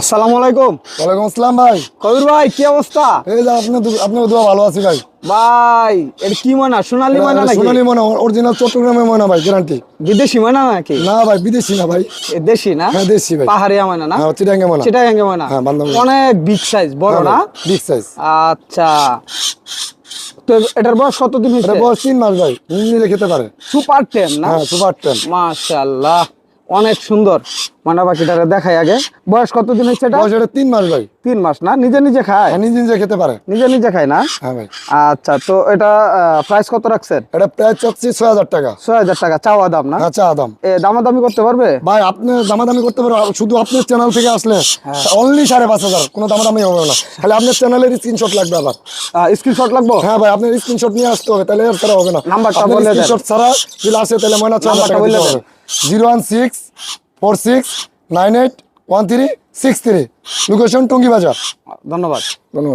আসসালামু আলাইকুম। ওয়ালাইকুম আসসালাম ভাই। কবির ভাই, কি অবস্থা? এই যে আপনি দোয়া ভালো আছি ভাই। ভাই এটা কি ময়না, সোনালী ময়না নাকি? সোনালী ময়না, অরিজিনাল চট্টগ্রামের ময়না ভাই, গ্যারান্টি। বিদেশি ময়না নাকি? না ভাই, বিদেশি না ভাই। এ দেশি না? হ্যাঁ দেশি ভাই। পাহাড়িয়া ময়না না? হ্যাঁ চিটাঙ্গা ময়না। চিটাগাঙ্গে ময়না। হ্যাঁ, বান্দরবান। অনেক বিগ সাইজ, বড় না? Big size. আচ্ছা, তো এটার বয়স কতদিন এটা হয়েছে? বয়স 3 মাস ভাই, নিলে খেতে পারে। সুপার টেম না? হ্যাঁ সুপার টেন। মাশাআল্লাহ, অনেক সুন্দর। ময়না পাখিটারে দেখাই আগে, বয়স কতদিন হয়েছে এটা? বয়স এটা 3 মাস ভাই। 3 মাস না? নিজে নিজে খায়? হ্যাঁ নিজে নিজে খেতে পারে। নিজে নিজে খায় না? হ্যাঁ ভাই। আচ্ছা, তো এটা প্রাইস কত রাখছেন? এটা প্রায় চাচ্ছি 6,000 টাকা। 6,000 টাকা চাওয়া দাম না? হ্যাঁ চা দাম। দামাদামি করতে পারবে? ভাই আপনি দামাদামি করতে পারো, শুধু আপনার চ্যানেল থেকে আসলে অনলি 5,500, কোনো দামাদামি হবে না। খালি আপনার চ্যানেলের স্ক্রিনশট লাগবে আবার। স্ক্রিনশট লাগবে? হ্যাঁ ভাই, আপনার স্ক্রিনশট নিয়ে আসতে হবে, তাহলে আর ছাড়া হবে না। নাম্বারটা আপনার বলে দেন। স্ক্রিনশট ছাড়া যদি আসে তাহলে ময়না নাম্বারটা বলে দেন। 01646981363, লোকেশন টঙ্গী বাজার। ধন্যবাদ। ধন্যবাদ।